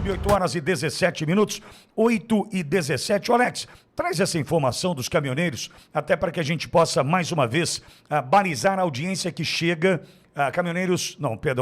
YouTube, 8h17, 8h17. Alex, traz essa informação dos caminhoneiros, até para que a gente possa, mais uma vez, balizar a audiência que chega,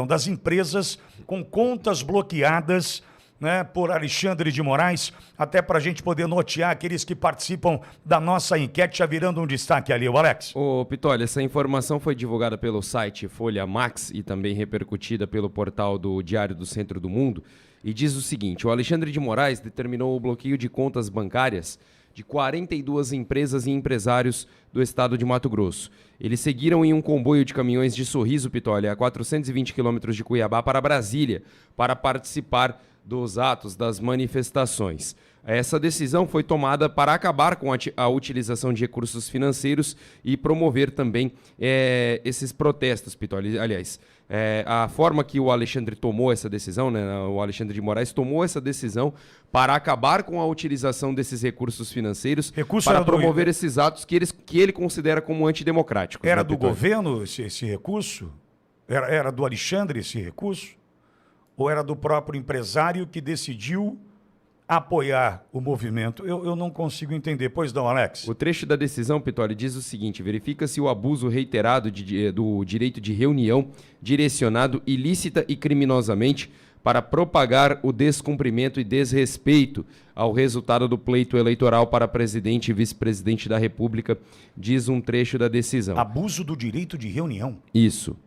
das empresas com contas bloqueadas, né, por Alexandre de Moraes, até para a gente poder notear aqueles que participam da nossa enquete, já virando um destaque ali, o Alex. Ô, Pitolli, essa informação foi divulgada pelo site Folha Max e também repercutida pelo portal do Diário do Centro do Mundo, e diz o seguinte: o Alexandre de Moraes determinou o bloqueio de contas bancárias de 42 empresas e empresários do estado de Mato Grosso. Eles seguiram em um comboio de caminhões de Sorriso, Pitolli, a 420 quilômetros de Cuiabá para Brasília, para participar dos atos, das manifestações. Essa decisão foi tomada para acabar com a utilização de recursos financeiros e promover também esses protestos, Pitolli. Aliás, a forma que o Alexandre tomou essa decisão, né, o Alexandre de Moraes tomou essa decisão para acabar com a utilização desses recursos financeiros para promover esses atos que ele considera como antidemocráticos. Era do governo esse recurso? Era do Alexandre esse recurso? Ou era do próprio empresário que decidiu apoiar o movimento? Eu não consigo entender. Pois não, Alex? O trecho da decisão, Pitolli, diz o seguinte: verifica-se o abuso reiterado do direito de reunião direcionado ilícita e criminosamente para propagar o descumprimento e desrespeito ao resultado do pleito eleitoral para presidente e vice-presidente da República, diz um trecho da decisão. Abuso do direito de reunião? Isso.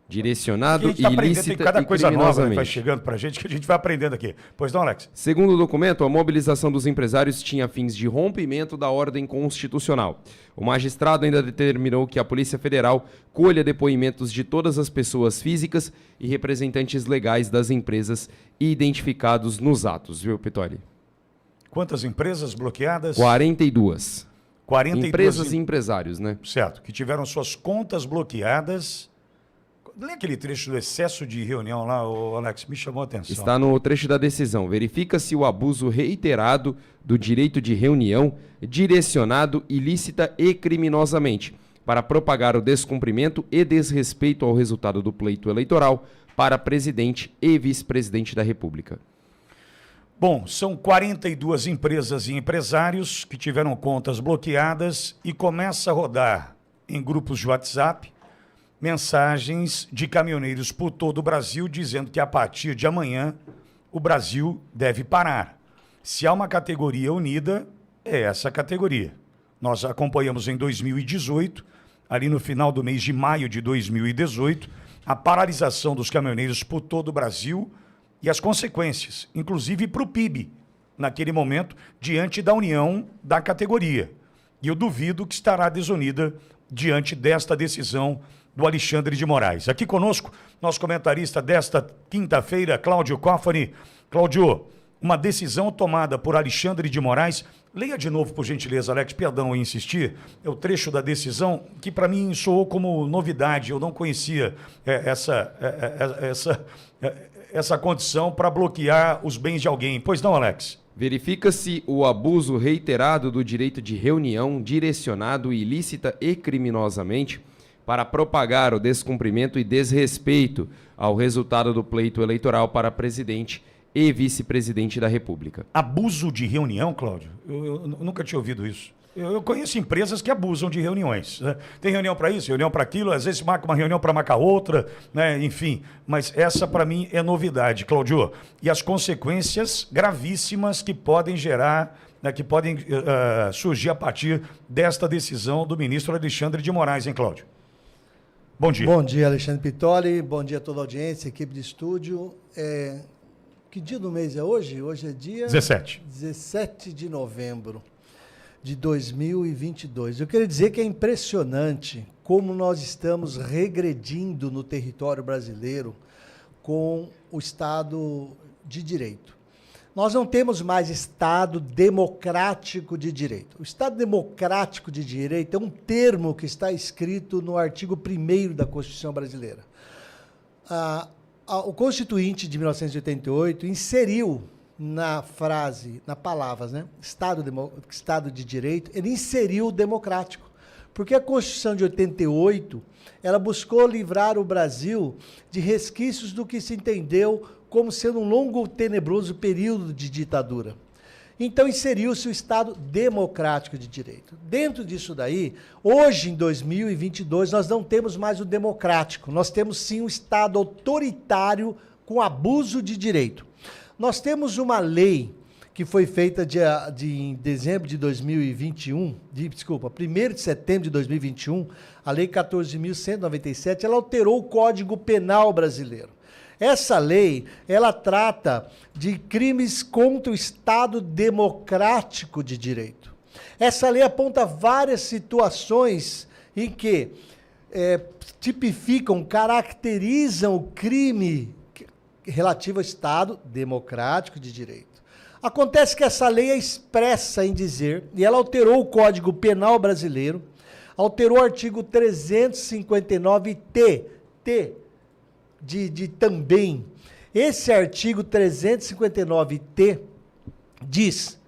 Direcionado, ilícita tem cada e coisa nova que vai criminosamente. chegando para a gente, que a gente vai aprendendo aqui. Pois não, Alex? Segundo o documento, a mobilização dos empresários tinha fins de rompimento da ordem constitucional. O magistrado ainda determinou que a Polícia Federal colha depoimentos de todas as pessoas físicas e representantes legais das empresas identificados nos atos, viu, Pitolli? Quantas empresas bloqueadas? 42. 42 empresas e empresários, né? Certo, que tiveram suas contas bloqueadas. Lê aquele trecho do excesso de reunião lá, Alex, me chamou a atenção. Está no trecho da decisão. Verifica-se o abuso reiterado do direito de reunião, direcionado, ilícita e criminosamente, para propagar o descumprimento e desrespeito ao resultado do pleito eleitoral para presidente e vice-presidente da República. Bom, são 42 empresas e empresários que tiveram contas bloqueadas e começa a rodar em grupos de WhatsApp mensagens de caminhoneiros por todo o Brasil dizendo que a partir de amanhã o Brasil deve parar. Se há uma categoria unida, é essa categoria. Nós acompanhamos em 2018, ali no final do mês de maio de 2018, a paralisação dos caminhoneiros por todo o Brasil e as consequências, inclusive para o PIB, naquele momento, diante da união da categoria. E eu duvido que estará desunida diante desta decisão do Alexandre de Moraes. Aqui conosco, nosso comentarista desta quinta-feira, Cláudio Cofani. Cláudio, uma decisão tomada por Alexandre de Moraes. Leia de novo, por gentileza, Alex, perdão em insistir. É o trecho da decisão que para mim soou como novidade. Eu não conhecia essa condição para bloquear os bens de alguém. Pois não, Alex? Verifica-se o abuso reiterado do direito de reunião, direcionado, ilícita e criminosamente, para propagar o descumprimento e desrespeito ao resultado do pleito eleitoral para presidente e vice-presidente da República. Abuso de reunião, Cláudio? Eu nunca tinha ouvido isso. Eu conheço empresas que abusam de reuniões, né? Tem reunião para isso, reunião para aquilo, às vezes marca uma reunião para marcar outra, né? Enfim. Mas essa, para mim, é novidade, Cláudio. E as consequências gravíssimas que podem gerar, né, que podem surgir a partir desta decisão do ministro Alexandre de Moraes, hein, Cláudio? Bom dia. Bom dia, Alexandre Pitolli. Bom dia a toda a audiência, equipe de estúdio. Que dia do mês é hoje? Hoje é dia 17 de novembro de 2022. Eu queria dizer que é impressionante como nós estamos regredindo no território brasileiro com o Estado de Direito. Nós não temos mais Estado democrático de direito. O Estado democrático de direito é um termo que está escrito no artigo 1º da Constituição brasileira. O Constituinte de 1988 inseriu na frase, na palavras, né, Estado de direito, ele inseriu o democrático. Porque a Constituição de 88, ela buscou livrar o Brasil de resquícios do que se entendeu como sendo um longo, tenebroso período de ditadura. Então, inseriu-se o Estado democrático de direito. Dentro disso daí, hoje, em 2022, nós não temos mais o democrático. Nós temos, sim, um Estado autoritário com abuso de direito. Nós temos uma lei que foi feita em dezembro de 2021, 1º de setembro de 2021, a Lei 14.197, ela alterou o Código Penal brasileiro. Essa lei, ela trata de crimes contra o Estado democrático de direito. Essa lei aponta várias situações em que tipificam, caracterizam o crime relativo ao Estado democrático de direito. Acontece que essa lei é expressa em dizer, e ela alterou o Código Penal brasileiro, alterou o artigo 359-T, de também. Esse artigo 359-T diz: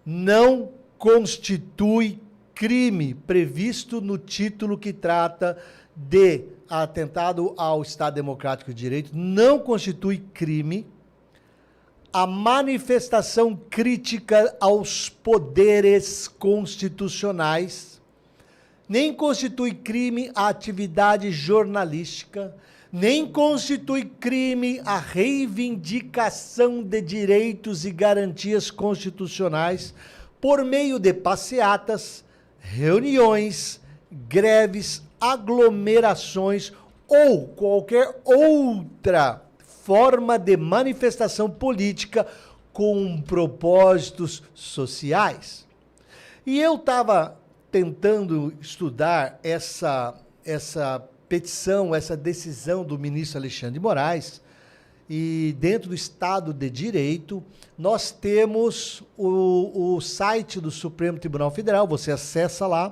não constitui crime previsto no título que trata de atentado ao Estado Democrático de Direito, não constitui crime a manifestação crítica aos poderes constitucionais, nem constitui crime a atividade jornalística, nem constitui crime a reivindicação de direitos e garantias constitucionais por meio de passeatas, reuniões, greves, aglomerações ou qualquer outra forma de manifestação política com propósitos sociais. E eu estava tentando estudar essa petição, essa decisão do ministro Alexandre de Moraes, e dentro do Estado de Direito, nós temos o site do Supremo Tribunal Federal, você acessa lá,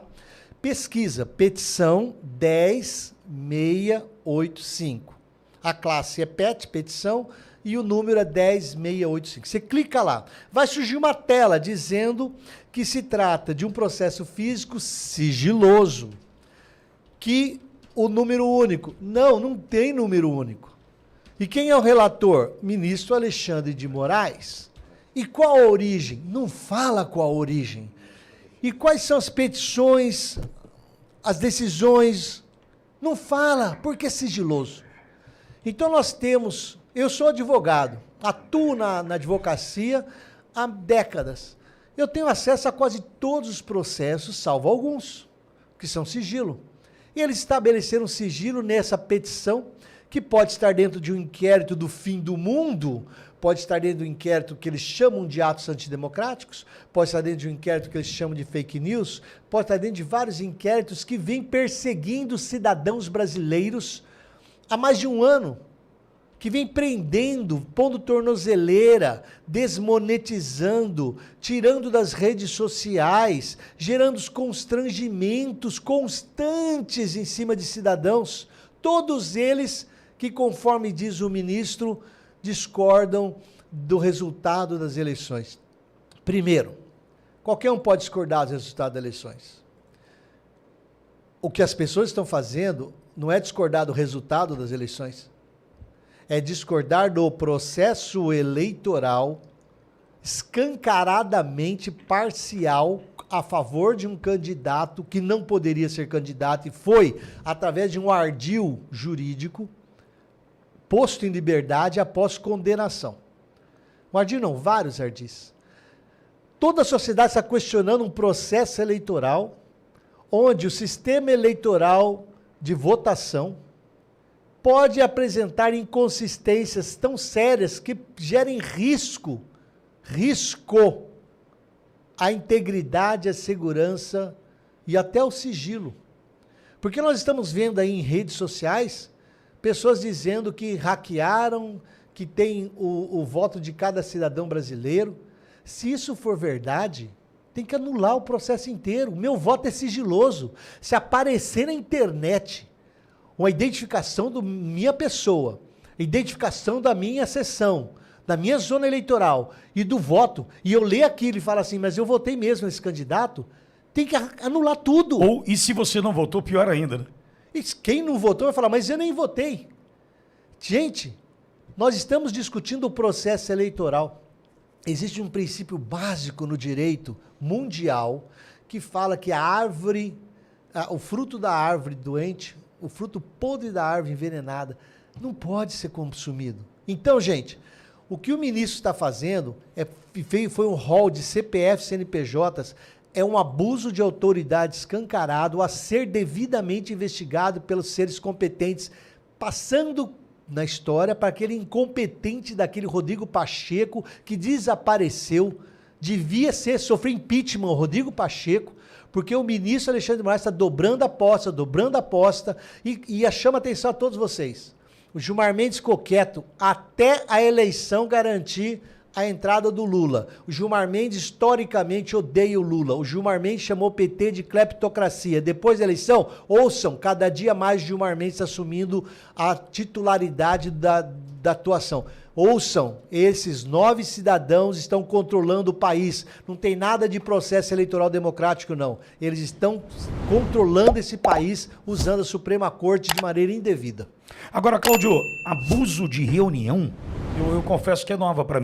pesquisa, petição 10685. A classe é PET, petição, e o número é 10685. Você clica lá, vai surgir uma tela dizendo que se trata de um processo físico sigiloso, que o número único. Não tem número único. E quem é o relator? Ministro Alexandre de Moraes. E qual a origem? Não fala qual a origem. E quais são as petições, as decisões? Não fala, porque é sigiloso. Então nós temos, eu sou advogado, atuo na advocacia há décadas. Eu tenho acesso a quase todos os processos, salvo alguns, que são sigilo. E eles estabeleceram sigilo nessa petição, que pode estar dentro de um inquérito do fim do mundo, pode estar dentro de um inquérito que eles chamam de atos antidemocráticos, pode estar dentro de um inquérito que eles chamam de fake news, pode estar dentro de vários inquéritos que vêm perseguindo cidadãos brasileiros há mais de um ano, que vem prendendo, pondo tornozeleira, desmonetizando, tirando das redes sociais, gerando constrangimentos constantes em cima de cidadãos, todos eles que, conforme diz o ministro, discordam do resultado das eleições. Primeiro, qualquer um pode discordar do resultado das eleições. O que as pessoas estão fazendo não é discordar do resultado das eleições, é discordar do processo eleitoral escancaradamente parcial a favor de um candidato que não poderia ser candidato e foi através de um ardil jurídico posto em liberdade após condenação. Um ardil não, vários ardis. Toda a sociedade está questionando um processo eleitoral onde o sistema eleitoral de votação pode apresentar inconsistências tão sérias que gerem risco à integridade, à segurança e até ao sigilo. Porque nós estamos vendo aí em redes sociais pessoas dizendo que hackearam, que tem o voto de cada cidadão brasileiro. Se isso for verdade, tem que anular o processo inteiro. O meu voto é sigiloso. Se aparecer na internet uma identificação da minha pessoa, identificação da minha seção, da minha zona eleitoral e do voto, e eu ler aquilo e falar assim, mas eu votei mesmo nesse candidato, tem que anular tudo. Ou, e se você não votou, pior ainda, né? E quem não votou vai falar, mas eu nem votei. Gente, Nós estamos discutindo o processo eleitoral. Existe um princípio básico no direito mundial que fala que a árvore, o fruto da árvore doente, o fruto podre da árvore envenenada, não pode ser consumido. Então, gente, o que o ministro está fazendo foi um rol de CPF, CNPJs, é um abuso de autoridade escancarado a ser devidamente investigado pelos seres competentes, passando na história para aquele incompetente daquele Rodrigo Pacheco que desapareceu, devia sofrer impeachment, o Rodrigo Pacheco, porque o ministro Alexandre de Moraes está dobrando a aposta, e chama atenção a todos vocês. O Gilmar Mendes ficou quieto até a eleição garantir a entrada do Lula. O Gilmar Mendes historicamente odeia o Lula. O Gilmar Mendes chamou o PT de cleptocracia. Depois da eleição, ouçam, cada dia mais Gilmar Mendes assumindo a titularidade da atuação. Ouçam, esses 9 cidadãos estão controlando o país. Não tem nada de processo eleitoral democrático, não. Eles estão controlando esse país usando a Suprema Corte de maneira indevida. Agora, Cláudio, abuso de reunião, eu confesso que é nova para mim.